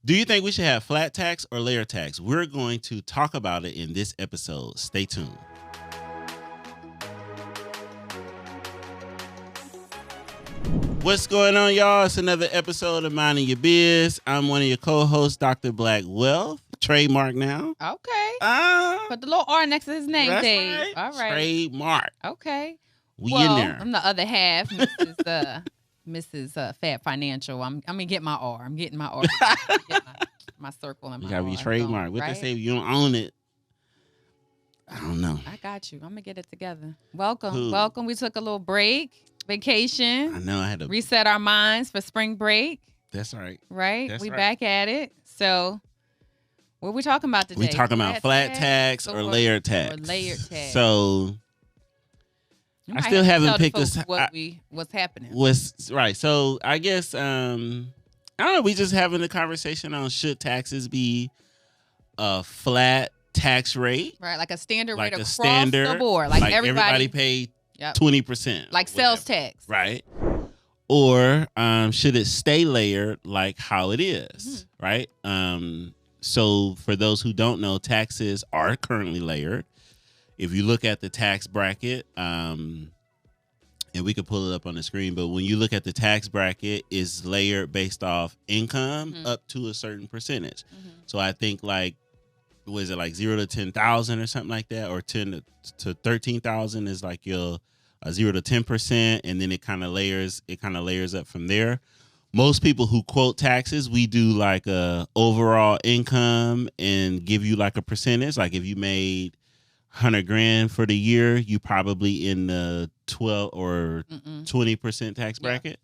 Do you think we should have flat tax or layer tax? We're going to talk about it in this episode. Stay tuned. What's going on, y'all? It's another episode of Minding Your Biz. I'm one of your co-hosts, Dr. Blackwealth. Trademark now. Okay. Put the little R next to his name, Dave. Right. All right. Trademark. Okay. We in there. I'm the other half, Mrs. Fabfinancial. I'm gonna get my R. I'm getting my R. Get my circle and my You gotta be R trademark. going, What right? they say if you don't own it? I don't know. I got you. I'm gonna get it together. Welcome. Cool. Welcome. We took a little break, vacation. I know I had to Reset our minds for spring break. That's right. Right? That's we right. back at it. So what are we talking about today? We talking about flat tax or layered tax. Or layered tax. So You I might still have to haven't tell the picked folks this. What's happening? Was right. So I guess I don't know. We just having a conversation on should taxes be a flat tax rate, Right, like a standard like rate a across standard, the board, like everybody pay Yep. 20%, like sales tax. right? Or should it stay layered like how it is, right? So for those who don't know, taxes are currently layered. If you look at the tax bracket, and we could pull it up on the screen, but when you look at the tax bracket, it's layered based off income up to a certain percentage. So I think like, was it like 0 to 10,000 or something like that, or 10 to 13,000 is like your 0 to 10%, and then it kind of layers up from there. Most people who quote taxes, we do like a overall income and give you like a percentage. Like if you made 100 grand for the year, you probably in the 12 or 20% tax bracket,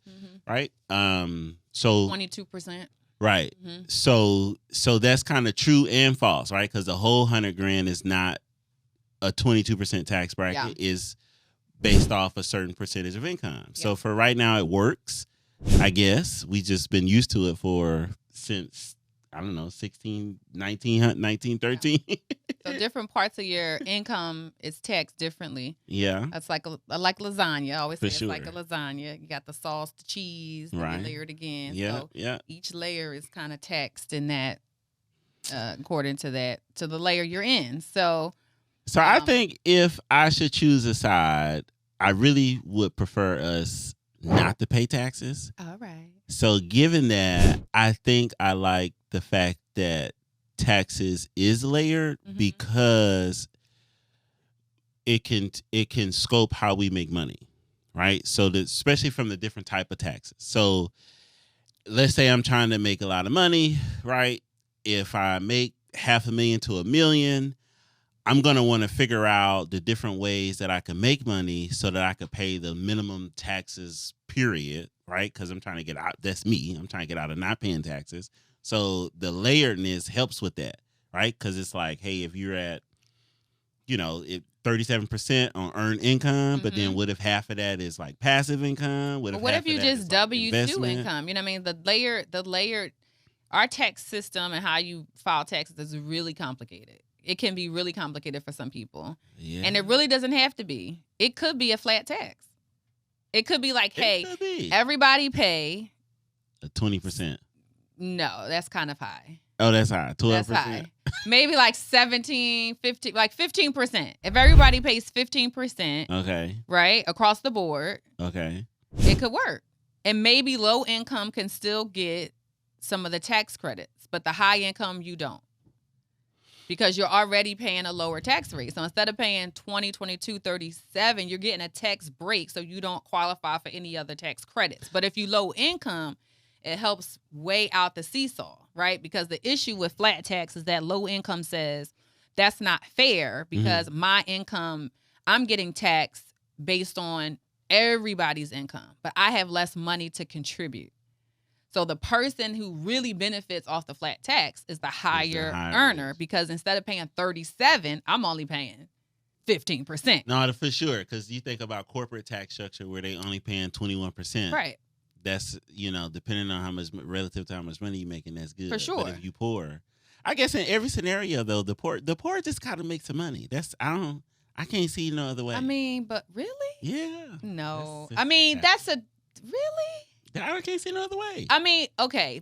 right? So 22%. right. So that's kind of true and false, right? Because the whole 100 grand is not a 22% tax bracket. Is based off a certain percentage of income. So for right now, it works. I guess we just been used to it since I don't know 1913. So different parts of your income is taxed differently. Yeah, That's like lasagna. I always say For it's sure. like a lasagna. You got the sauce, the cheese, then Right. you layer it again. yeah, So yeah. each layer is kind of taxed in that, according to the layer you're in. So I think if I should choose a side, I really would prefer us not to pay taxes. all right. So given that, I think I like the fact that taxes is layered because it can scope how we make money, right? So especially from the different type of taxes. So let's say I'm trying to make a lot of money, right? If I make $500,000 to $1 million, I'm going to want to figure out the different ways that I can make money so that I could pay the minimum taxes, period, right? Because I'm trying to get out. That's me. I'm trying to get out of not paying taxes. So the layeredness helps with that, right? Because it's like, hey, if you're at, 37% on earned income, but then what if half of that is like passive income? But what if you just W-2 income? You know what I mean? The layered, our tax system and how you file taxes is really complicated. It can be really complicated for some people. Yeah. And it really doesn't have to be. It could be a flat tax. It could be like, hey, everybody pay. 20%. No, that's kind of high. Oh, that's high. 12%. That's high. Maybe like 17, 15, like 15%. If everybody pays 15%, Okay. right, across the board, Okay. it could work. And maybe low income can still get some of the tax credits, but the high income, you don't. Because you're already paying a lower tax rate. So instead of paying 20, 22, 37, you're getting a tax break so you don't qualify for any other tax credits. But if you low income, it helps weigh out the seesaw, right? Because the issue with flat tax is that low income says that's not fair because my income, I'm getting taxed based on everybody's income, but I have less money to contribute. So the person who really benefits off the flat tax is the higher earner because instead of paying 37, I'm only paying 15%. No, for sure. Because you think about corporate tax structure where they only paying 21%. Right. That's, depending on how much relative to how much money you're making, that's good. For sure. But if you poor, I guess in every scenario though, the poor just gotta make some money. I can't see no other way. I mean, but really? Yeah. No. Really? I can't see no other way. I mean, okay.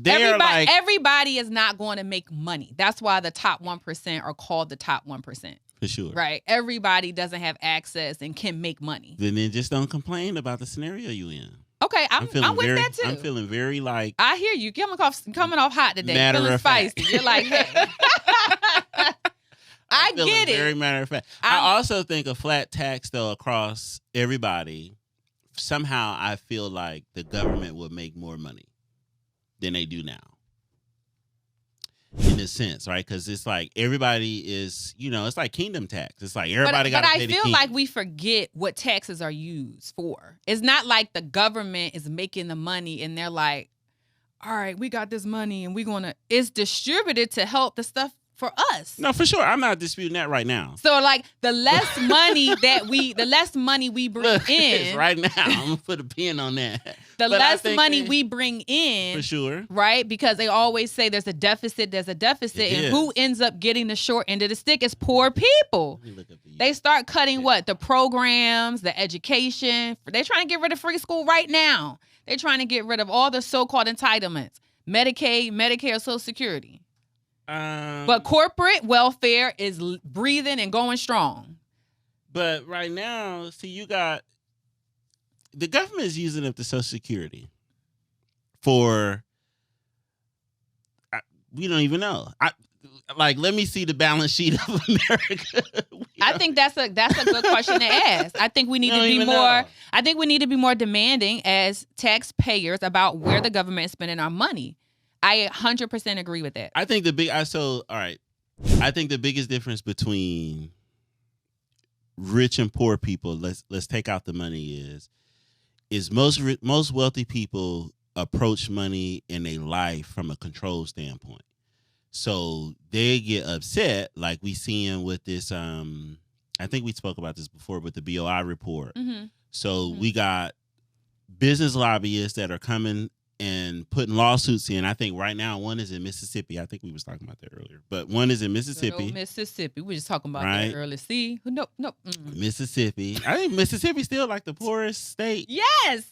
Everybody is not going to make money. That's why the top 1% are called the top 1%. For sure. Right. Everybody doesn't have access and can make money. Then just don't complain about the scenario you in. Okay, I'm with that too. I'm feeling very like. I hear you. Coming off hot today. Feeling spicy. You're like, hey. I get it. Very matter of fact. I also think a flat tax though across everybody. Somehow I feel like the government would make more money than they do now. In a sense, right? Because it's like everybody is, it's like kingdom tax. It's like everybody got to pay the king. But I feel like we forget what taxes are used for. It's not like the government is making the money and they're like, all right, we got this money and it's distributed to help the stuff for us. No, for sure. I'm not disputing that right now. So like the less money we bring in. Right now, I'm going to put a pin on that. The less money we bring in. For sure. Right? Because they always say there's a deficit. And who ends up getting the short end of the stick is poor people. They start cutting what? The programs, the education. They're trying to get rid of free school right now. They're trying to get rid of all the so-called entitlements. Medicaid, Medicare, Social Security. But corporate welfare is breathing and going strong. But right now, see, you got the government is using up the Social Security for we don't even know. Let me see the balance sheet of America. I think that's a good question to ask. I think we need to be more. I think we need to be more demanding as taxpayers about where the government is spending our money. I 100% agree with that. I think I think the biggest difference between rich and poor people, let's take out the money, is most wealthy people approach money in their life from a control standpoint. So they get upset, like we seeing with this. I think we spoke about this before with the BOI report. Mm-hmm. So we got business lobbyists that are coming and putting lawsuits in. I think right now one is in Mississippi. I think we was talking about that earlier, but one is in Mississippi. Mississippi. We were just talking about that earlier. See, nope. Mississippi. I think Mississippi still like the poorest state. Yes,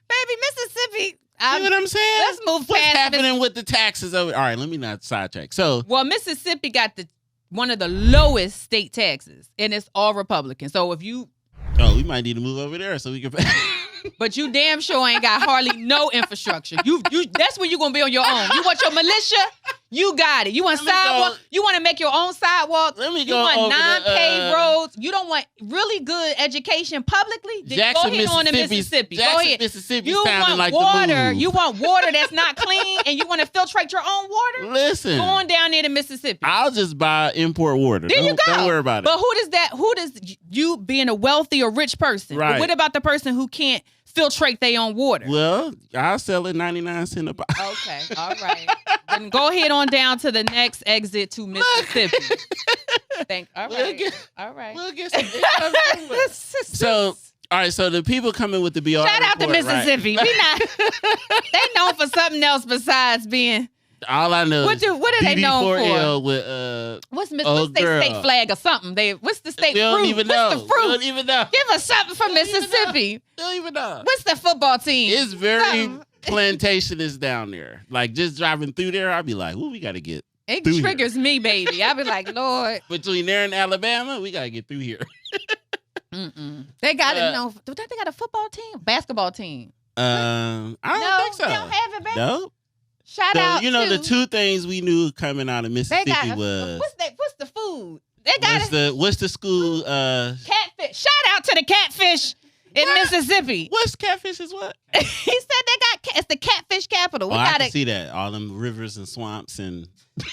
baby, Mississippi. You know what I'm saying? Let's move past. What's happening with the taxes over? All right, let me not sidetrack. So, Mississippi got one of the lowest state taxes, and it's all Republican. So if you, we might need to move over there so we can. But you damn sure ain't got hardly no infrastructure. You that's where you gonna be on your own. You want your militia? You got it. You want sidewalk? You want to make your own sidewalk? You want non-paved roads? You don't want really good education publicly? Jackson, go ahead on to Mississippi. Jackson, go ahead. Mississippi. You want like water? You want water that's not clean, and you want to filtrate your own water? Listen, go on down there to Mississippi. I'll just buy import water. There you go. Don't worry about it. But who does you being a wealthy or rich person? Right. But what about the person who can't filtrate their own water? Well, I'll sell it 99 cents a bottle. Okay, all right. Then go ahead on down to the next exit to Mississippi. All right. We'll get some income. So, all right. So the people coming with the BR. Shout out to report, Mississippi. Right? They known for something else besides being. All I know. What are they known for? With what's their state flag or something? What's the state fruit? Don't even know. What's the fruit? We don't even know. Give us something from Mississippi. Don't even know. What's the football team? It's very plantationist down there. Like just driving through there, I'll be like, "Ooh, we got to get." It triggers me, baby. I'll be like, Lord. Between there and Alabama, we got to get through here. They got to know. Do they got a football team? Basketball team? I don't think so. They don't have it, baby. Nope. Shout out to the two things we knew coming out of Mississippi was what's the food? They got what's the school catfish. Shout out to the catfish in Mississippi. What's catfish is what? He said they got it's the catfish capital. I can see that. All them rivers and swamps and we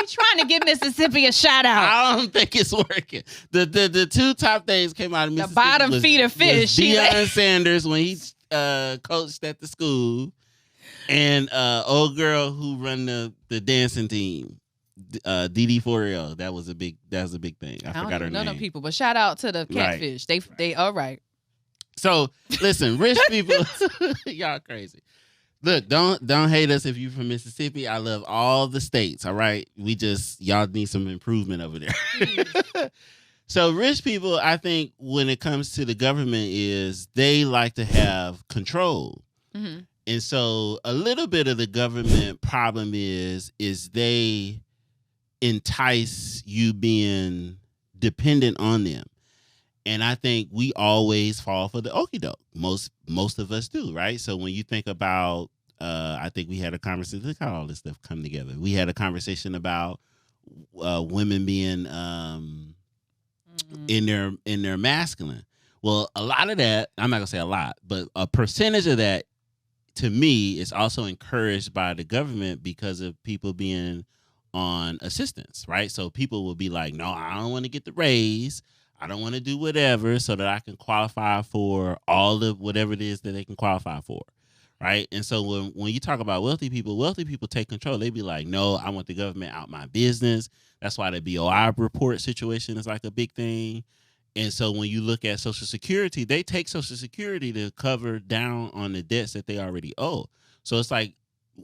trying to give Mississippi a shout out. I don't think it's working. The two top things came out of Mississippi. The bottom feeder fish. Deion Sanders when he coached at the school. And old girl who run the dancing team, DD Forel. That was a big thing. I forgot her name. No people, but shout out to the catfish. Right. They all right. So listen, rich people, y'all crazy. Look, don't hate us if you're from Mississippi. I love all the states. All right, y'all need some improvement over there. So rich people, I think when it comes to the government, is they like to have control. Mm-hmm. And so a little bit of the government problem is they entice you being dependent on them. And I think we always fall for the okie doke. Most of us do, right? So when you think about, I think we had a conversation. Look how all this stuff come together. We had a conversation about women being in their masculine. Well, a lot of that, I'm not gonna say a lot, but a percentage of that, to me, is also encouraged by the government because of people being on assistance, right? So people will be like, no, I don't want to get the raise. I don't want to do whatever so that I can qualify for all of whatever it is that they can qualify for, right? And so when you talk about wealthy people take control. They be like, no, I want the government out my business. That's why the BOI report situation is like a big thing. And so when you look at Social Security, they take Social Security to cover down on the debts that they already owe. So it's like,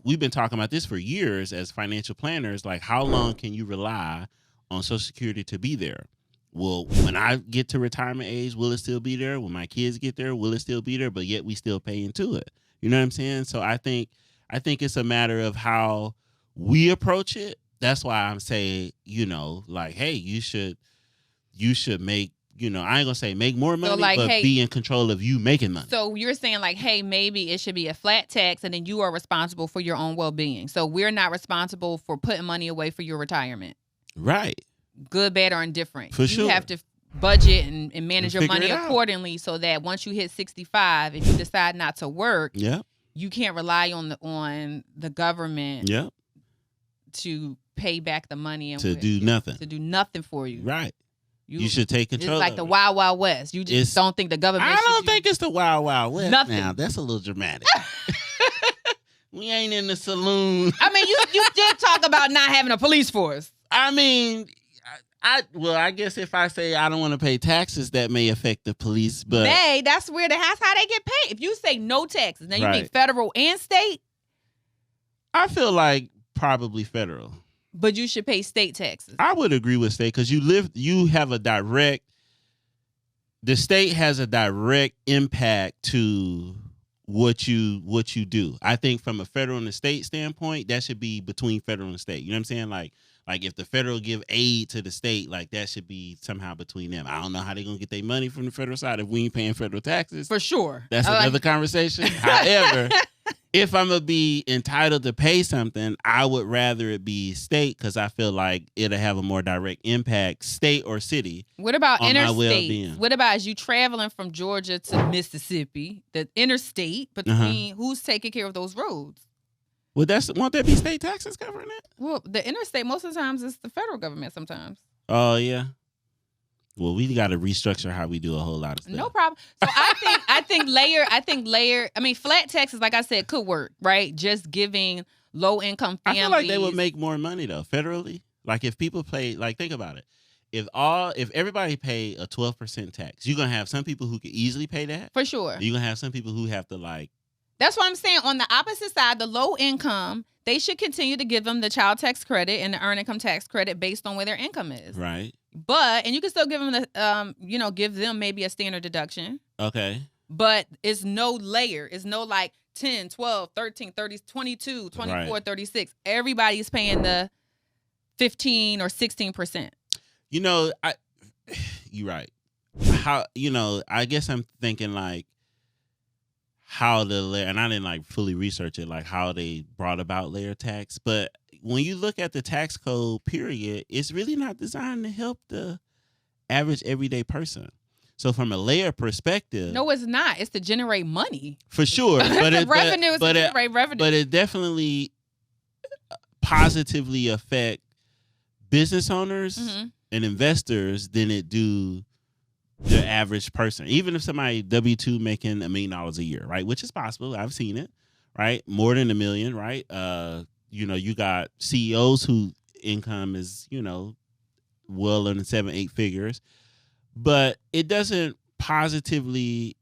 we've been talking about this for years as financial planners, like how long can you rely on Social Security to be there? Well, when I get to retirement age, will it still be there? When my kids get there, will it still be there? But yet we still pay into it. You know what I'm saying? So I think it's a matter of how we approach it. That's why I'm saying, like, hey, you should make, I ain't gonna say make more money, like, but hey, be in control of you making money. So you're saying like, hey, maybe it should be a flat tax and then you are responsible for your own well-being. So we're not responsible for putting money away for your retirement. Right. Good, bad, or indifferent. For sure. You have to budget and manage your money accordingly so that once you hit 65, if you decide not to work, you can't rely on the government to pay back the money and to do nothing. To do nothing for you. Right. You should take control. It's like the Wild Wild West. You just don't think the government. I don't think it's the Wild Wild West. Nothing. Now that's a little dramatic. We ain't in the saloon. I mean, you did talk about not having a police force. I mean, I guess if I say I don't want to pay taxes, that may affect the police. But that's how they get paid. If you say no taxes, then you mean federal and state. I feel like probably federal. But you should pay state taxes. I would agree with state because the state has a direct impact to what you do. I think from a federal and a state standpoint, that should be between federal and state. You know what I'm saying? Like if the federal give aid to the state, like that should be somehow between them. I don't know how they're going to get their money from the federal side if we ain't paying federal taxes. For sure. That's another conversation. However, if I'm going to be entitled to pay something, I would rather it be state because I feel like it'll have a more direct impact, state or city. What about on interstate? My well-being. What about as you traveling from Georgia to Mississippi, the interstate between who's taking care of those roads? Well, won't there be state taxes covering it? Well, the interstate most of the times it's the federal government sometimes. Oh, yeah. Well, we got to restructure how we do a whole lot of stuff. No problem. So I think flat taxes, like I said, could work, right? Just giving low income families. I feel like they would make more money though, federally. Like if people pay, like think about it. If everybody pay a 12% tax, you're going to have some people who can easily pay that. For sure. You're going to have some people who have to like. That's what I'm saying. On the opposite side, the low income, they should continue to give them the child tax credit and the earned income tax credit based on where their income is. Right. And you can still give them give them maybe a standard deduction. Okay. But it's no layer. It's no like 10, 12, 13, 30, 22, 24, 36. Everybody's paying the 15 or 16%. You're right. I guess I'm thinking like how the layer, and I didn't like fully research it, like how they brought about layer tax. But when you look at the tax code, period, it's really not designed to help the average everyday person. So from a layer perspective, no, it's not. It's to generate money for sure. But revenue is to generate revenue. But it definitely positively affect business owners and investors than it do the average person. Even if somebody W-2 making $1 million a year, right? Which is possible. I've seen it, right? More than $1 million, right? You got CEOs whose income is, well in 7-8 figures, but it doesn't positively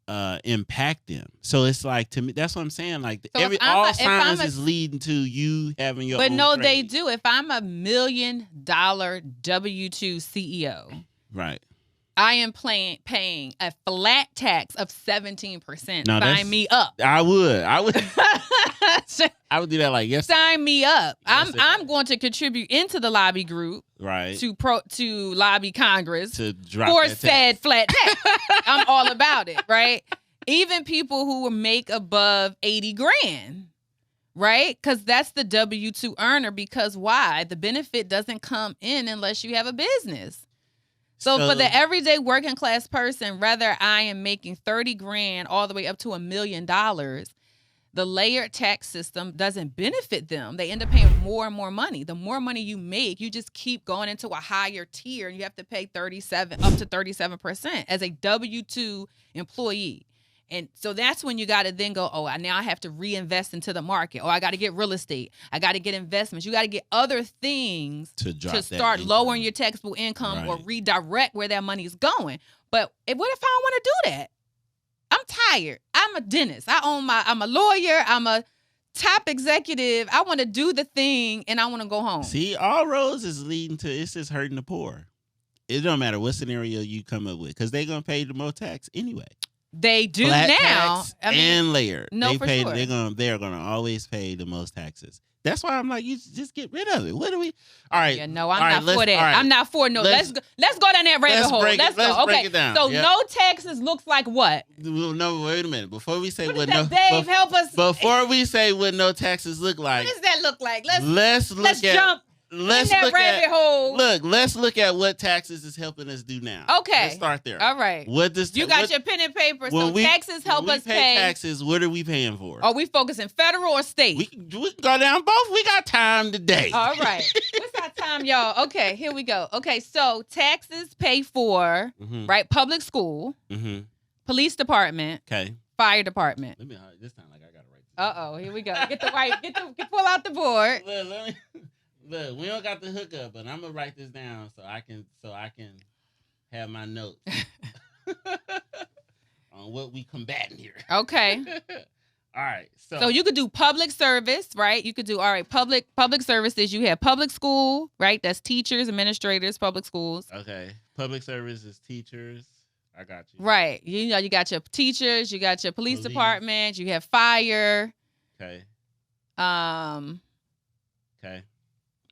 impact them. So it's like, to me, that's what I'm saying. Like so all signs is leading to you having your own trade. They do. If I'm $1 million W-2 CEO, right, I am paying a flat tax of 17%. No, Sign me up. I would. I would do that like yesterday. Sign me up. Yesterday. I'm going to contribute into the lobby group, right, to lobby Congress to drop for that said tax. flat tax. I'm all about it, right? Even people who make above 80 grand, right? Because that's the W-2 earner. Because why? The benefit doesn't come in unless you have a business. So for the everyday working class person, whether I am making 30 grand all the way up to $1 million, the layered tax system doesn't benefit them. They end up paying more and more money. The more money you make, you just keep going into a higher tier, and you have to pay up to 37% as a W-2 employee. And so that's when you got to then go, oh, now I have to reinvest into the market. Or I got to get real estate. I got to get investments. You got to get other things to start lowering your taxable income or redirect where that money is going. But what if I don't want to do that? I'm tired. I'm a dentist. I'm a lawyer. I'm a top executive. I want to do the thing and I want to go home. See, all roads is leading to it's just hurting the poor. It don't matter what scenario you come up with because they're going to pay the most tax anyway. They do Flat now. Tax and layered. No, they for pay, sure. They're gonna always pay the most taxes. That's why I'm like, you just get rid of it. What do we? All right. Yeah, no, I'm not for that. Right. I'm not for no. Let's go down that rabbit hole. Let's go. Okay. Break it down. So no taxes looks like what? No, wait a minute. Before we say what Dave, help us. Before we say what no taxes look like, what does that look like? Let's jump. Let's in that rabbit hole. Let's look at what taxes is helping us do now. Okay. Let's start there. All right. What does you got your pen and paper? So taxes help us pay taxes. What are we paying for? Are we focusing federal or state? We can go down both. We got time today. All right. What's our time, y'all? Okay, here we go. Okay, so taxes pay for right public school, police department, fire department. Let me this time like I gotta write this. Here we go. Pull out the board. Look, we don't got the hookup, but I'm gonna write this down so I can have my notes on what we combating here. Okay. All right. So you could do public service, right? You could do public services. You have public school, right? That's teachers, administrators, public schools. Okay. Public service is teachers. I got you. Right. You got your teachers. You got your police department. You have fire. Okay. Okay.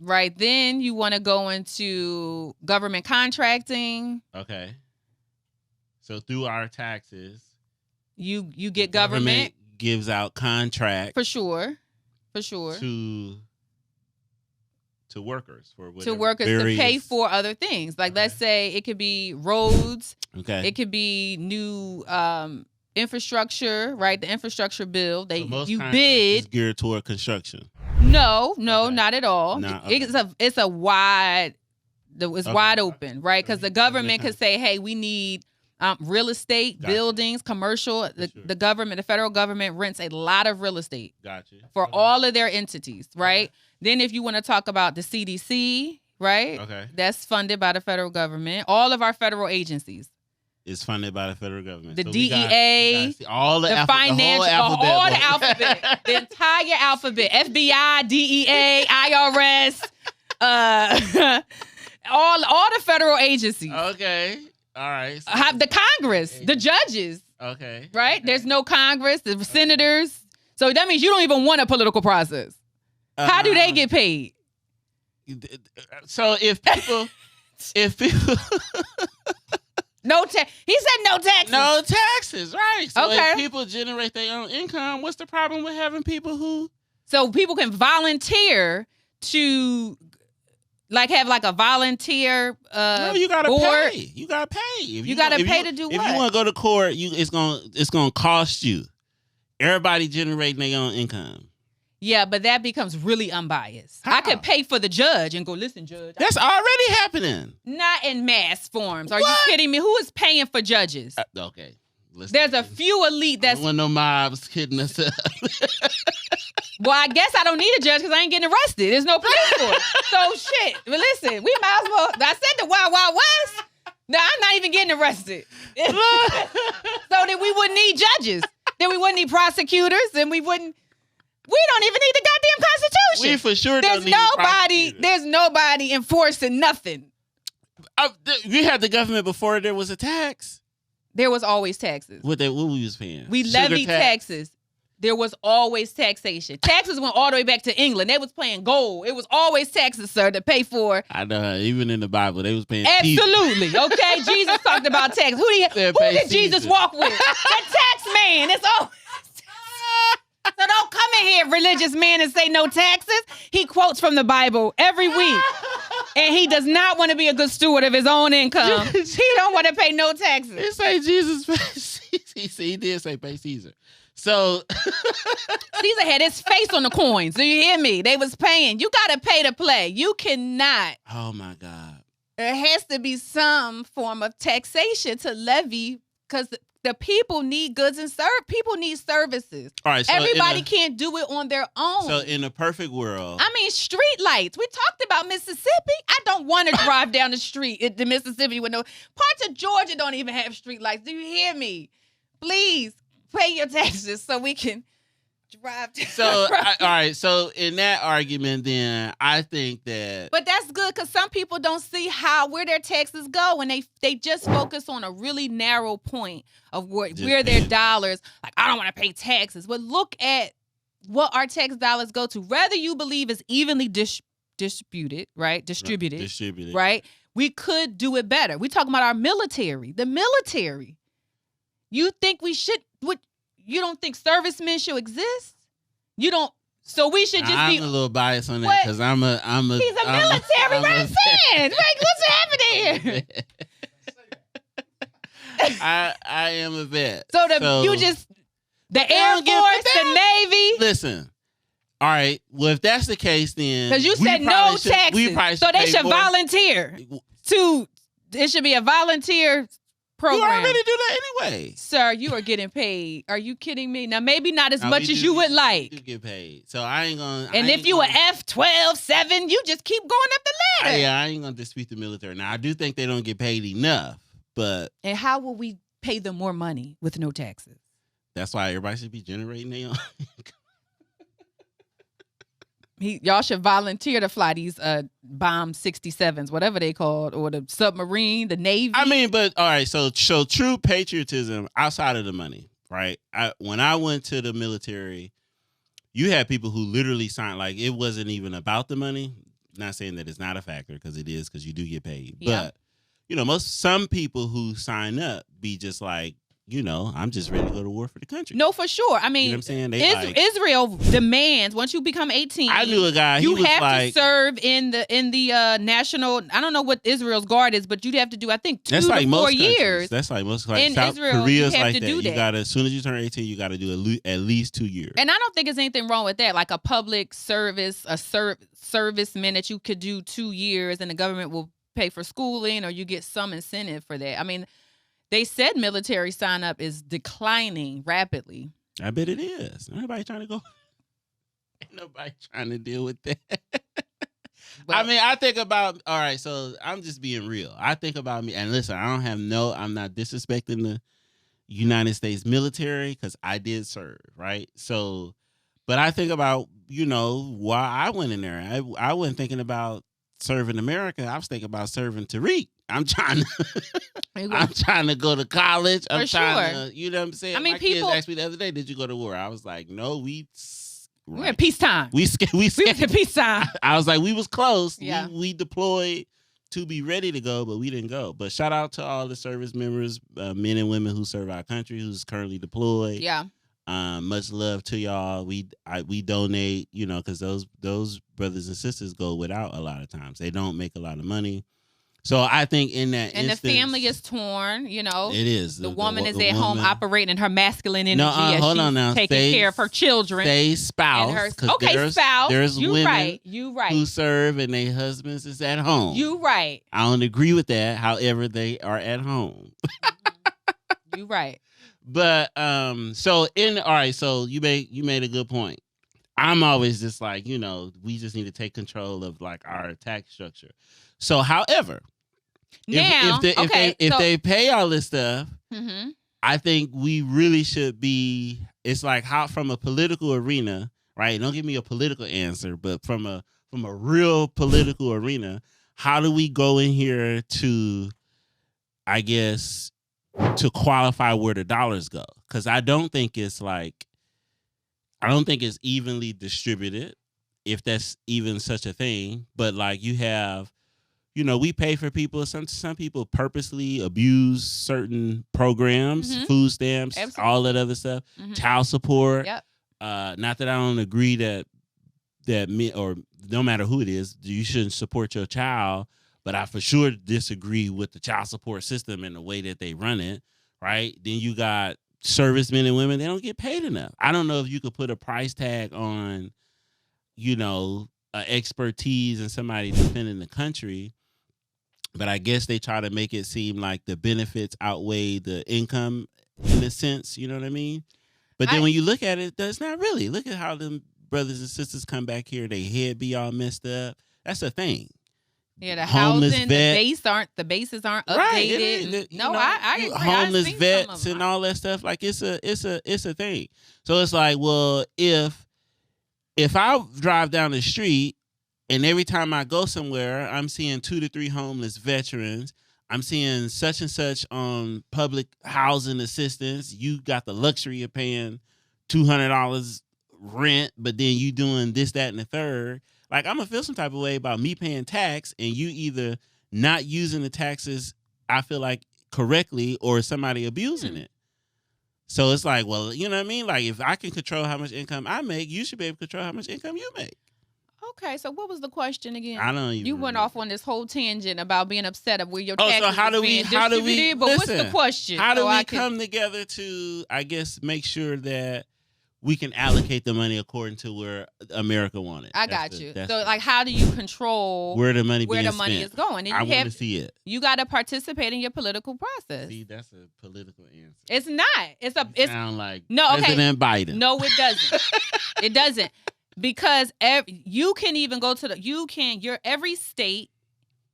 Right. Then you want to go into government contracting. Okay. So through our taxes, you get government gives out contracts for sure to workers for to pay for other things. Like let's say it could be roads. Okay. It could be new infrastructure. Right. The infrastructure bill. You bid is geared toward construction. No, not at all. It's wide open, right? Because the government could say, "Hey, we need real estate, buildings, commercial." The government, the federal government, rents a lot of real estate for all of their entities, right? Then, if you want to talk about the CDC, right? Okay, that's funded by the federal government. All of our federal agencies. Is funded by the federal government. The DEA, all the financial, all the alphabet, the entire alphabet, FBI, DEA, IRS, all the federal agencies. Okay, all right. So the Congress, the judges. Okay. Right? Okay. There's no Congress, the senators. So that means you don't even want a political process. How do they get paid? So if people... No tax. He said no taxes. No taxes, right? So if people generate their own income, what's the problem with having people who? So people can volunteer to, have a volunteer. No, you gotta board. pay. You gotta pay. You gotta pay to do what? If you want to go to court, it's gonna cost you. Everybody generating their own income. Yeah, but that becomes really unbiased. How? I could pay for the judge and go, listen, judge. That's already happening. Not in mass forms. Are you kidding me? Who is paying for judges? Okay. There's a few elite that's... I don't want no mobs hitting us up. Well, I guess I don't need a judge because I ain't getting arrested. There's no police for it. So, shit. But listen, we might as well... I said the Wild Wild West. No, I'm not even getting arrested. So then we wouldn't need judges. Then we wouldn't need prosecutors. Then we wouldn't... We don't even need the goddamn Constitution. We for sure don't need prosecutors. There's nobody enforcing nothing. We had the government before there was a tax. There was always taxes. What we was paying? We Sugar levied taxes. There was always taxation. Taxes went all the way back to England. They was paying gold. It was always taxes, sir, to pay for. I know. Even in the Bible, they was paying. Absolutely. Okay. Jesus talked about taxes. Who did Jesus walk with? The tax man. It's all. So don't come in here, religious man, and say no taxes. He quotes from the Bible every week. And he does not want to be a good steward of his own income. He don't want to pay no taxes. It say Jesus. He did say pay Caesar. So Caesar had his face on the coins. Do you hear me? They was paying. You got to pay to play. You cannot. Oh my God. There has to be some form of taxation to levy because the people need goods and people need services. All right. So everybody can't do it on their own. So in a perfect world. I mean, street lights. We talked about Mississippi. I don't want to drive down the street in the Mississippi with no parts of Georgia don't even have street lights. Do you hear me? Please. Pay your taxes so we can drive. So, all right. So, in that argument, then I think that. But that's good because some people don't see where their taxes go, and they just focus on a really narrow point of where their dollars. Like, I don't want to pay taxes, but look at what our tax dollars go to. Whether you believe it's evenly distributed, right? Distributed, right? We could do it better. We talking about our military, the military. You think we should? You don't think servicemen should exist? You don't. So we should just be. I'm a little biased on that because I'm a. He's a military man. Like, what's happening here? I am a vet. So the Air Force, the Navy. Listen. All right. Well, if that's the case, then because you said no taxes, so they should volunteer. It should be a volunteer program. You already do that anyway. Sir, you are getting paid. Are you kidding me? Now, maybe not as much as you would like. You get paid. So I ain't going to. And if you an F-12, 7, you just keep going up the ladder. Yeah, I ain't going to dispute the military. Now, I do think they don't get paid enough, but. And how will we pay them more money with no taxes? That's why everybody should be generating their own. Y'all should volunteer to fly these bomb 67s, whatever they called, or the submarine, the Navy. I mean, but all right, so true patriotism outside of the money, right? When I went to the military, you had people who literally signed, like it wasn't even about the money. Not saying that it's not a factor, because it is, because you do get paid. Yeah. But, some people who sign up be just like, I'm just ready to go to war for the country. No, for sure. I mean, you know what I'm saying? Israel demands once you become 18. I knew a guy. You have to serve in the national. I don't know what Israel's guard is, but you'd have to do. I think 2 to 4 years. That's like most in South Israel. Korea's You have like to that. do that. You gotta, as soon as you turn 18, you gotta do at least 2 years. And I don't think there's anything wrong with that. Like a public service, serviceman that you could do 2 years, and the government will pay for schooling, or you get some incentive for that. I mean. They said military sign up is declining rapidly. I bet it is. Nobody trying to go. Ain't nobody trying to deal with that. But, I mean, I think about, all right, so I'm just being real. I think about me, and listen, I'm not disrespecting the United States military because I did serve, right? So, but I think about, why I went in there. I wasn't thinking about serving America. I was thinking about serving Tariq. I'm trying to go to college. I'm trying to, you know what I'm saying? I mean, my people kids asked me the other day, did you go to war? I was like, no, we're in peacetime. We was in peacetime. I was like, we was close. Yeah. We deployed to be ready to go, but we didn't go. But shout out to all the service members, men and women who serve our country, who's currently deployed. Yeah. Much love to y'all. We donate, because those brothers and sisters go without a lot of times. They don't make a lot of money. So I think in that and instance, the family is torn, It is. The woman is at home operating her masculine energy as hold on now. taking care of her children. They spouse. Spouse. There's you women right. You right. who serve and their husbands is at home. You right. I don't agree with that. However, they are at home. You right. But so you made a good point. I'm always just like, we just need to take control of like our tax structure. So, however, now if they pay all this stuff, mm-hmm. I think we really should be. It's like how from a political arena, right? Don't give me a political answer, but from a real political arena, how do we go in here to, I guess, to qualify where the dollars go? Because I don't think it's evenly distributed, if that's even such a thing. But like you have, we pay for people. Some people purposely abuse certain programs, food stamps, all that other stuff, child support. Yep. Not that I don't agree that me, or no matter who it is, you shouldn't support your child, but I for sure disagree with the child support system and the way that they run it. Right? Then you got servicemen and women, they don't get paid enough. I don't know if you could put a price tag on, expertise and somebody defending the country. But I guess they try to make it seem like the benefits outweigh the income in a sense. You know what I mean? But then when you look at it, that's not really. Look at how them brothers and sisters come back here. They head be all messed up. That's a thing. Yeah, the homeless housing, vet. the bases aren't updated. Right. I agree. Homeless vets and all that stuff. Like it's a thing. So it's like, well, if I drive down the street and every time I go somewhere, I'm seeing 2 to 3 homeless veterans. I'm seeing such and such on public housing assistance. You got the luxury of paying $200 rent, but then you doing this, that, and the third. Like, I'm going to feel some type of way about me paying tax and you either not using the taxes, I feel like, correctly, or somebody abusing it. So it's like, well, you know what I mean? Like, if I can control how much income I make, you should be able to control how much income you make. Okay, so what was the question again? I don't even. You went off on this whole tangent about being upset of where your taxes so how do we? But what's the question? How do we come together to, I guess, make sure that we can allocate the money according to where America wanted? I got you. So, like, how do you control where the money is going? And I want to see it. You got to participate in your political process. See, that's a political answer. It's not. It sound like President Biden. No, it doesn't. It doesn't. Because you can even go to every state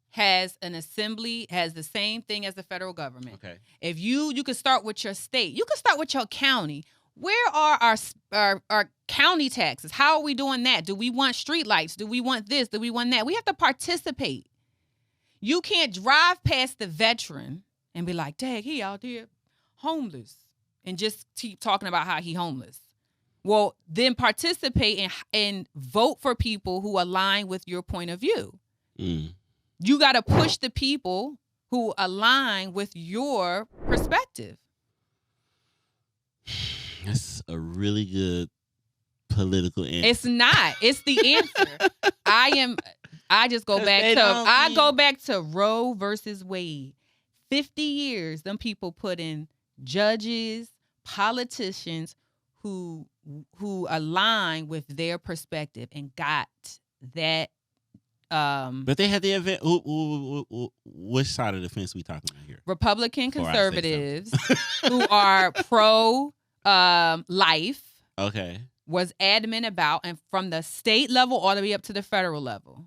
has an assembly, has the same thing as the federal government. Okay. If you can start with your state, you can start with your county. Where are our county taxes? How are we doing that? Do we want street lights? Do we want this? Do we want that? We have to participate. You can't drive past the veteran and be like, dang, he out there homeless, and just keep talking about how he homeless. Well, then participate and vote for people who align with your point of view. You got to push the people who align with your perspective. That's a really good political answer. It's not. It's the answer. I just go back to Roe versus Wade. 50 years, them people put in judges, politicians who align with their perspective and got that. But they had the event. Which side of the fence we talking about here? Republican conservatives who are pro life. Okay. Was adamant about, and from the state level all the way up to the federal level,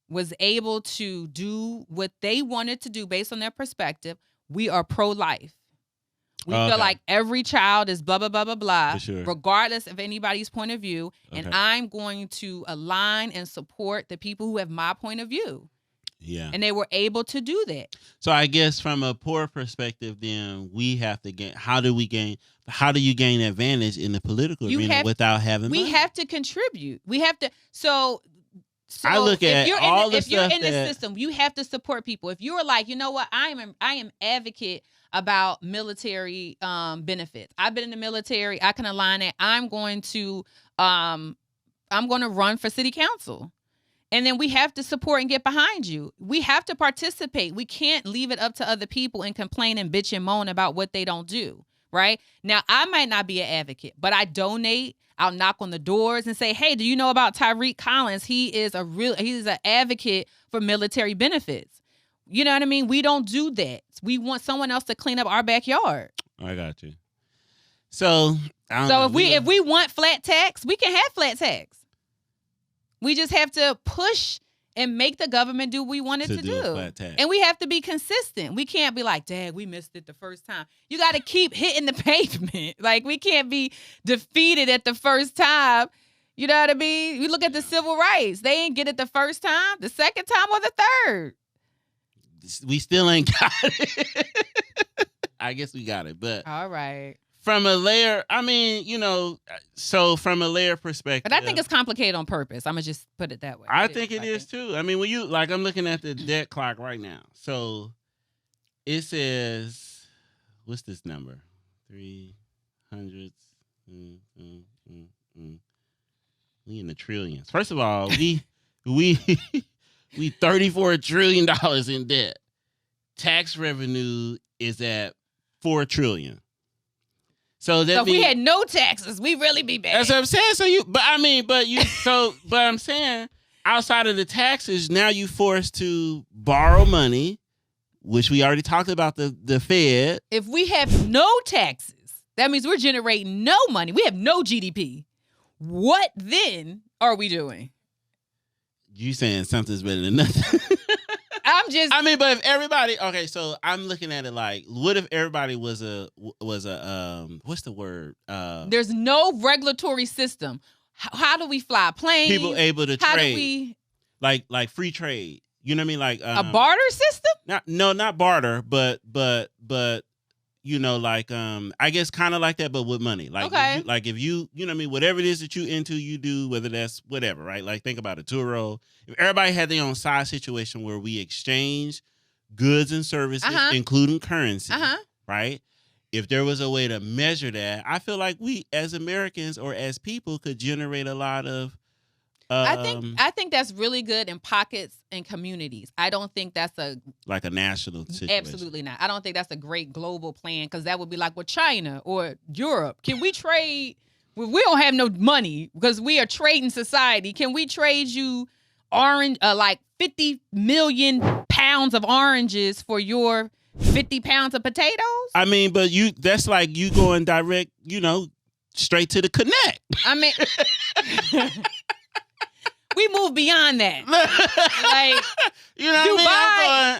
was able to do what they wanted to do based on their perspective. We are pro-life. We feel like every child is blah, blah, blah, blah, blah, regardless of anybody's point of view. Okay. And I'm going to align and support the people who have my point of view. Yeah. And they were able to do that. So I guess from a poor perspective, then we have to gain. How do you gain advantage in the political arena without having money? We have to contribute. We have to. So I look at all the stuff. If you're in the system, you have to support people. If you're like, you know what, I am advocate about military benefits. I've been in the military. I can align it. I'm going to run for city council. And then we have to support and get behind you. We have to participate. We can't leave it up to other people and complain and bitch and moan about what they don't do, right? Now, I might not be an advocate, but I donate. I'll knock on the doors and say, hey, do you know about Tyreek Collins? He's an advocate for military benefits. You know what I mean? We don't do that. We want someone else to clean up our backyard. I got you. So if we want flat tax, we can have flat tax. We just have to push and make the government do what we want it to do. Flat tax. And we have to be consistent. We can't be like, Dad, we missed it the first time. You got to keep hitting the pavement. Like, we can't be defeated at the first time. You know what I mean? You look at the civil rights. They ain't get it the first time, the second time, or the third. We still ain't got it. I guess we got it, but all right. From a layer, I mean, so from a layer perspective. But I think it's complicated on purpose. I'm going to just put it that way. I think it is too. I mean, when you, like, I'm looking at the debt clock right now. So it says, what's this number? 300. We in the trillions. First of all, we $34 trillion in debt. Tax revenue is at $4 trillion. So if we had no taxes, we really be bad. That's what I'm saying. But I'm saying outside of the taxes, now you forced to borrow money, which we already talked about the Fed. If we have no taxes, that means we're generating no money. We have no GDP. What then are we doing? You saying something's better than nothing. But if everybody, okay, so I'm looking at it like, what if everybody was a what's the word? There's no regulatory system. How do we fly planes? People able to how trade. Do we like free trade? You know what I mean? Like a barter system? Not barter, but I guess kind of like that, but with money. Like, okay. If you know what I mean, whatever it is that you into, you do, whether that's whatever, right? Like, think about a Turo. If everybody had their own side situation where we exchange goods and services, including currency, right? If there was a way to measure that, I feel like we, as Americans or as people, could generate a lot of. I think that's really good in pockets and communities. I don't think that's a national situation. Absolutely not. I don't think that's a great global plan, because that would be like with China or Europe. Can we trade? We don't have no money because we are trading society. Can we trade you orange, like 50 million pounds of oranges for your 50 pounds of potatoes? I mean, but that's like you going direct, straight to the connect. I mean. We move beyond that. Like,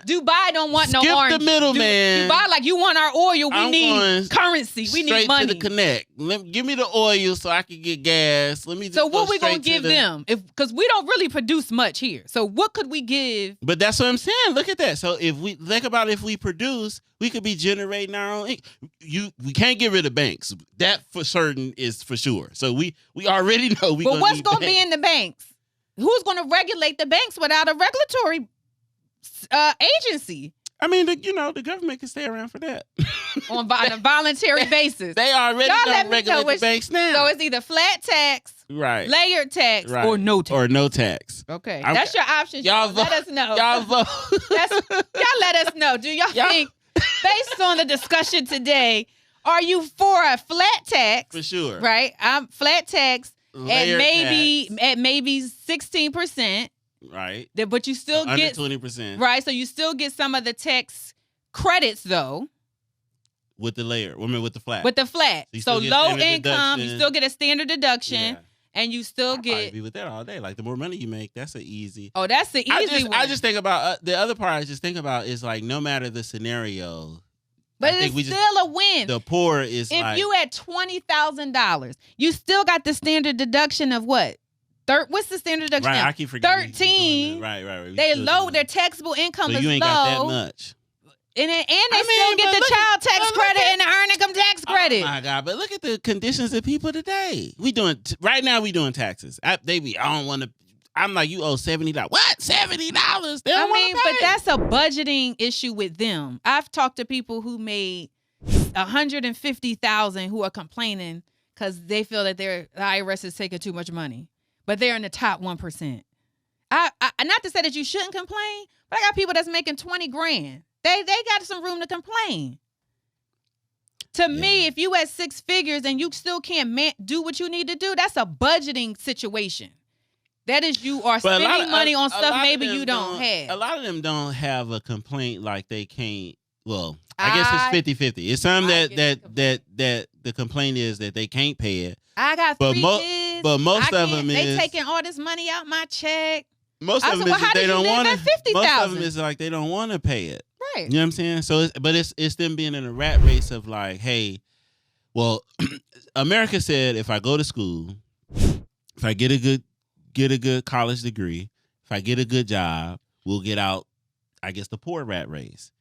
Dubai don't want no orange. Skip the middleman. Dubai, like, you want our oil. We need currency. We need money. Straight to the connect. Give me the oil so I can get gas. So what we gonna give them? Because we don't really produce much here. So what could we give? But that's what I'm saying. Look at that. So if we produce, we could be generating our own. We can't get rid of banks. That for certain is for sure. So we already know we. But what's gonna be in the banks? Who's going to regulate the banks without a regulatory agency? I mean, the government can stay around for that. On a voluntary basis. They already don't regulate the banks now. So it's either flat tax, right, layered tax, or no tax. Or no tax. Okay. That's your option. Y'all let us know. Y'all vote. Y'all let us know. Do y'all think, based on the discussion today, are you for a flat tax? For sure. Right? Flat tax. Layered at maybe 16%. Right. But you still get 20%. Right. So you still get some of the tax credits though. With the layer. With the flat. With the flat. So low income, you still get a standard deduction. And you still get. I'd be with that all day. Like, the more money you make, that's an easy. Oh, that's the easy one. I just think about the other part. I just think about is like, no matter the scenario. But it's still a win. The poor is if you at $20,000, you still got the standard deduction of what? What's the standard deduction? Right, now? I keep forgetting. 13. Right. They low. Their taxable income is low. So you ain't got that much. And they still get the child tax credit and the earned income tax credit. Oh my God! But look at the conditions of people today. Right now. We doing taxes. I don't want to. I'm like, you owe $70. What? $70? But that's a budgeting issue with them. I've talked to people who made $150,000 who are complaining because they feel that the IRS is taking too much money, but they're in the top 1%. I not to say that you shouldn't complain, but I got people that's making $20,000. They got some room to complain. To me, if you at six figures and you still can't do what you need to do, that's a budgeting situation. That is, you are spending money on stuff maybe you don't have. A lot of them don't have a complaint like they can't. Well, I guess it's 50-50. It's some that the complaint is that they can't pay it. I got three kids. But most of them they taking all this money out my check. Most of them is they don't want to. Most of them is like they don't want to pay it. Right. You know what I'm saying? So, it's them being in a rat race of like, hey, well, America said if I go to school, if I get a good college degree, if I get a good job, we'll get out, I guess, the poor rat race.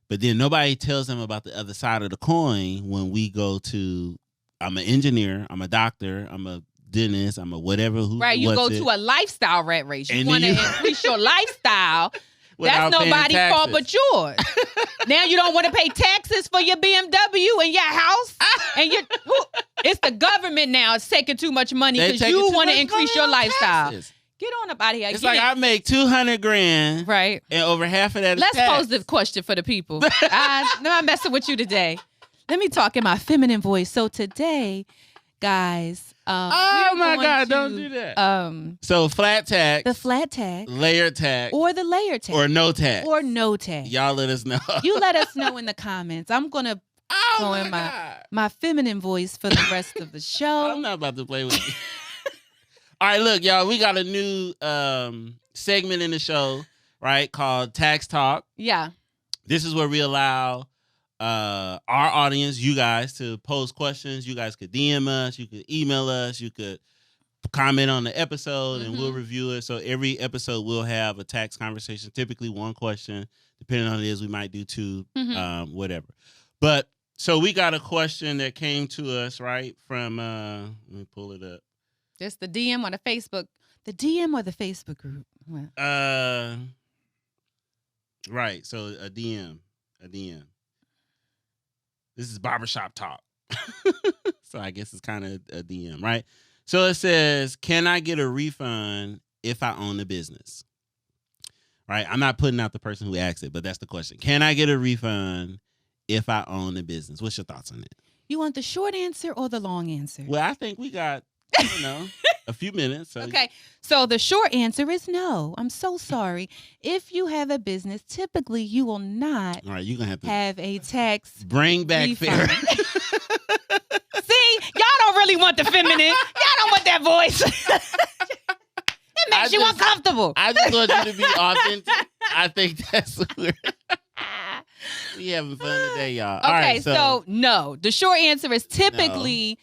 But then nobody tells them about the other side of the coin when we go to, I'm an engineer, I'm a doctor, I'm a dentist, I'm a whatever. Right, you go to a lifestyle rat race. You want to increase your lifestyle. That's nobody's fault but yours. Now you don't want to pay taxes for your BMW and your house. And it's the government now. It's taking too much money because you want to increase your lifestyle. Taxes. Get on up out of here. It's like I make $200,000, right? And over half of that is Let's tax. pose the question for the people. I'm messing with you today. Let me talk in my feminine voice. So today, guys, oh my God, don't do that. So flat tax, the flat tax, layered tax, or the layered tax, or no tax, Y'all let us know. You let us know in the comments. I'm gonna go in my feminine voice for the rest of the show. I'm not about to play with you. All right, look, y'all, we got a new segment in the show, right, called Tax Talk. Yeah. This is where we allow our audience, you guys, to pose questions. You guys could DM us, you could email us, you could comment on the episode, and we'll review it. So every episode we'll have a tax conversation, typically one question. Depending on what it is, we might do two, whatever. But so we got a question that came to us, right, from, let me pull it up. Just the DM or the Facebook. The DM or the Facebook group? Well. Right. So a DM. This is barbershop talk. So I guess it's kind of a DM, right? So it says, can I get a refund if I own a business? Right. I'm not putting out the person who asked it, but that's the question. Can I get a refund if I own a business? What's your thoughts on it? You want the short answer or the long answer? Well, I think we got, a few minutes. So. Okay. So the short answer is no. I'm so sorry. If you have a business, typically you will not you're gonna have a tax bring back fair. See, y'all don't really want the feminine. Y'all don't want that voice. It makes you uncomfortable. I just want you to be authentic. I think that's weird. We having fun today, y'all. Okay, all right, so no. The short answer is typically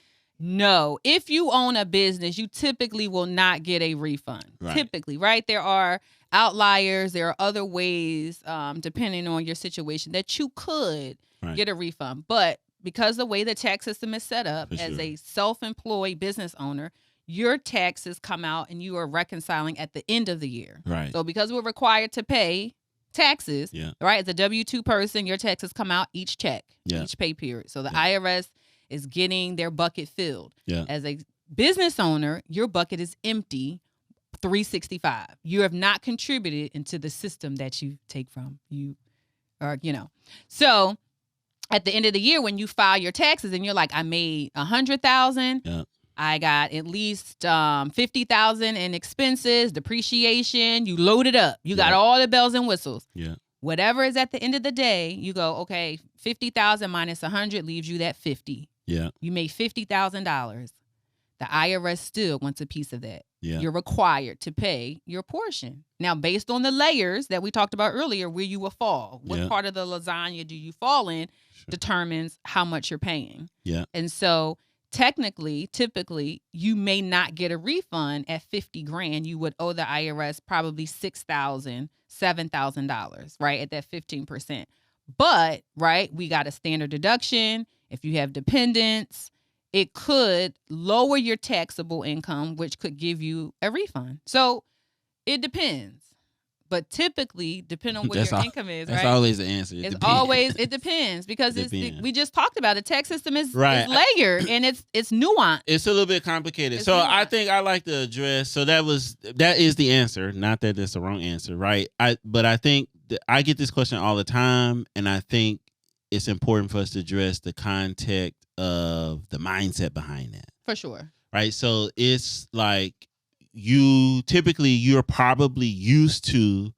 no. If you own a business, you typically will not get a refund. Right. Typically, right? There are outliers. There are other ways, depending on your situation, that you could get a refund. But because the way the tax system is set up, as a self-employed business owner, your taxes come out and you are reconciling at the end of the year. Right. So because we're required to pay taxes, right? As a W-2 person, your taxes come out each check, each pay period. So the IRS is getting their bucket filled. Yeah. As a business owner, your bucket is empty 365. You have not contributed into the system that you take from you, or, So at the end of the year, when you file your taxes and you're like, I made $100,000. I got at least $50,000 in expenses, depreciation. You load it up. You got all the bells and whistles. Yeah. Whatever is at the end of the day, you go, okay, 50,000 minus 100 leaves you that 50. Yeah. You made $50,000. The IRS still wants a piece of that. Yeah. You're required to pay your portion. Now, based on the layers that we talked about earlier, where you will fall, what part of the lasagna do you fall in, determines how much you're paying. Yeah. And so typically, you may not get a refund at $50,000. You would owe the IRS probably $6,000, $7,000, right, at that 15%. But, right, we got a standard deduction. If you have dependents, it could lower your taxable income, which could give you a refund. So it depends. But typically, depending on what your income is, that's always the answer. It depends because we just talked about it. The tax system is layered and it's nuanced. It's a little bit complicated. So nuanced. I think I like to address. So that is the answer. Not that that's the wrong answer, right? But I think I get this question all the time, and I think it's important for us to address the context of the mindset behind that. For sure. Right. So it's like, you're probably used to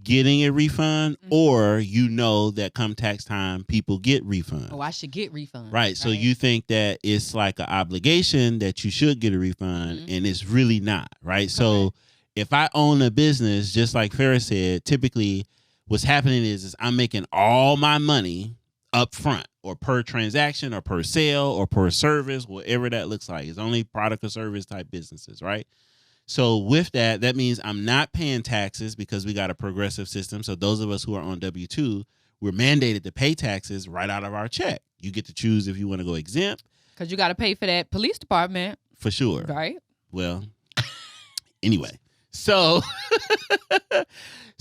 getting a refund, or that come tax time, people get refunds. Oh, I should get refunds. Right. So you think that it's like an obligation that you should get a refund, and it's really not. Right. So if I own a business, just like Farrah said, typically what's happening is I'm making all my money up front, or per transaction, or per sale, or per service, whatever that looks like. It's only product or service type businesses, right? So with that, that means I'm not paying taxes because we got a progressive system. So those of us who are on W-2, we're mandated to pay taxes right out of our check. You get to choose if you want to go exempt. Because you got to pay for that police department. For sure. Right. Well, anyway. So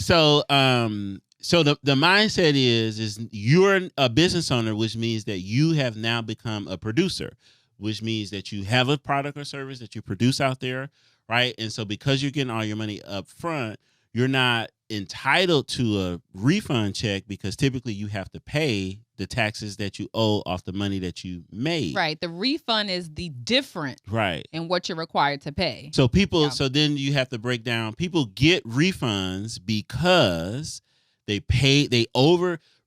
so the mindset is you're a business owner, which means that you have now become a producer, which means that you have a product or service that you produce out there, right? And so because you're getting all your money up front, you're not entitled to a refund check because typically you have to pay the taxes that you owe off the money that you made. Right. The refund is the difference right in what you're required to pay. So so then you have to break down, people get refunds because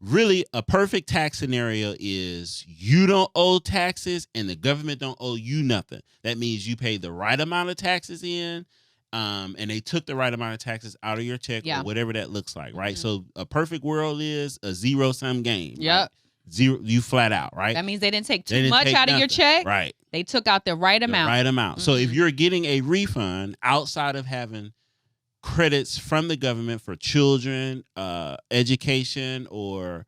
really a perfect tax scenario is you don't owe taxes and the government don't owe you nothing. That means you pay the right amount of taxes in, and they took the right amount of taxes out of your check or whatever that looks like, right? So a perfect world is a zero-sum game. Yep. Right? Zero, you flat out, right? That means they didn't take too much out of your check. Right. They took out the right amount. The right amount. So if you're getting a refund outside of having credits from the government for children, education, or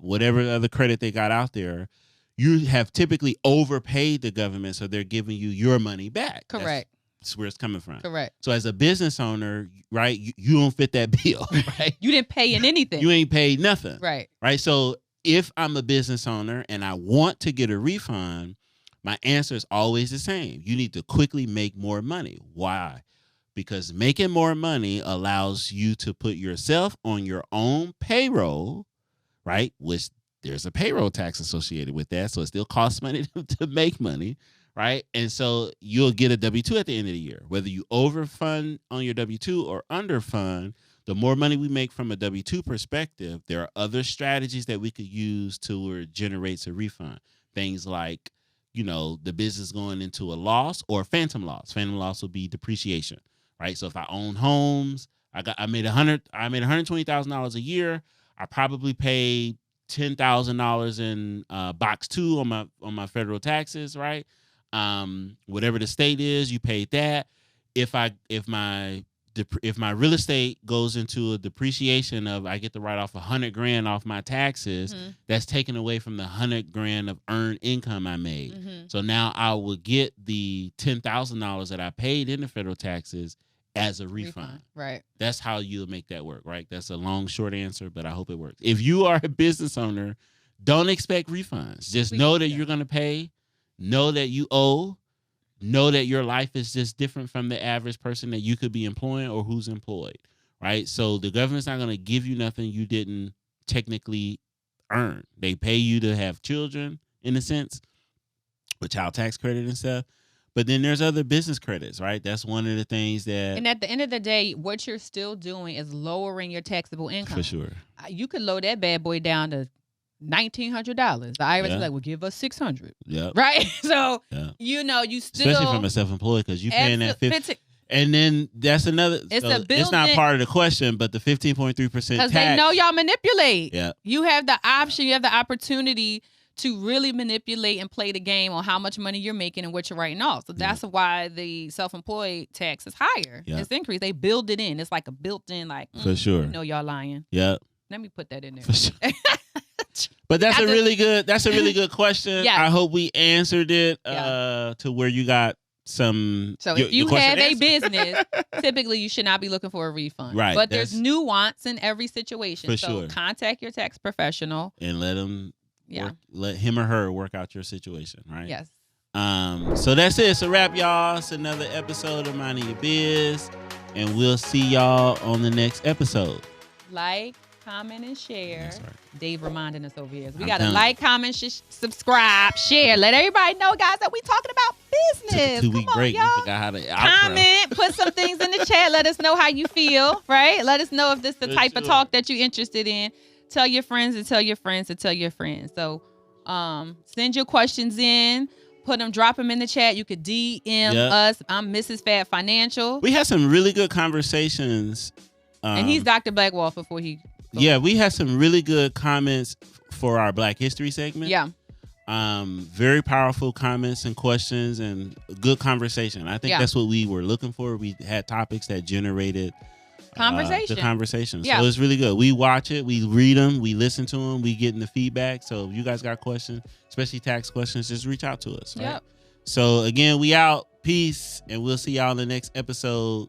whatever other credit they got out there, you have typically overpaid the government, so they're giving you your money back. Correct. That's where it's coming from. Correct. So as a business owner, right, you don't fit that bill, right? You didn't pay in anything. You ain't paid nothing. Right. Right. So if I'm a business owner and I want to get a refund, my answer is always the same. You need to quickly make more money. Why? Because making more money allows you to put yourself on your own payroll, right? Which there's a payroll tax associated with that. So it still costs money to make money, right? And so you'll get a W-2 at the end of the year. Whether you overfund on your W-2 or underfund, the more money we make from a W-2 perspective, there are other strategies that we could use to where it generates a refund. Things like, the business going into a loss or phantom loss. Phantom loss will be depreciation, right? So if I own homes, I made $120,000 a year. I probably paid $10,000 in box 2 on my federal taxes, right? Whatever the state is, you paid that. If my real estate goes into a depreciation of, I get to write off $100,000 off my taxes, that's taken away from the $100,000 of earned income I made. So now I will get the $10,000 that I paid in the federal taxes as a refund. Right. That's how you'll make that work, right? That's a long, short answer, but I hope it works. If you are a business owner, don't expect refunds. Just know that you're going to pay. Know that you owe. Know that your life is just different from the average person that you could be employing or who's employed, right? So the government's not going to give you nothing you didn't technically earn. They pay you to have children, in a sense, with child tax credit and stuff. But then there's other business credits, right? That's one of the things that... And at the end of the day, what you're still doing is lowering your taxable income. For sure. You could lower that bad boy down to $1,900. The IRS is like, well, give us $600. Yeah. Right? So, you still... Especially from a self-employed, because you paying that 50... And then that's another... It's not part of the question, but the 15.3% tax... Because they know y'all manipulate. Yeah. You have the option, you have the opportunity to really manipulate and play the game on how much money you're making and what you're writing off. So that's why the self-employed tax is higher. Yeah. It's increased. They build it in. It's like a built-in, for sure. Y'all lying. Yeah. Let me put that in there. For sure. But that's a really good question. Yeah. I hope we answered it to where you got some. So if you have a business, typically you should not be looking for a refund. Right. But there's nuance in every situation. For so sure. Contact your tax professional. And let them let him or her work out your situation, right? Yes. So that's it. It's a wrap, y'all. It's another episode of Minding Your Biz. And we'll see y'all on the next episode. Like, comment, and share. That's right. Dave reminding us over here. We got to like, comment, subscribe, share. Let everybody know, guys, that we talking about business. Took a 2-week break. Y'all. You forgot how to outro. Comment, put some things in the chat. Let us know how you feel, right? Let us know if this is the type of talk that you're interested in. Tell your friends and tell your friends and tell your friends. So send your questions in. Drop them in the chat. You could DM us. I'm Mrs. Fab Financial. We had some really good conversations. And he's Dr. Blackwealth before he Yeah, we had some really good comments for our Black History segment. Yeah. Very powerful comments and questions and good conversation. I think that's what we were looking for. We had topics that generated the conversation. Yeah. So it's really good. We watch it, we read them, we listen to them, we get in the feedback. So if you guys got questions, especially tax questions, just reach out to us. Right? Yep. So again, we out. Peace, and we'll see y'all in the next episode.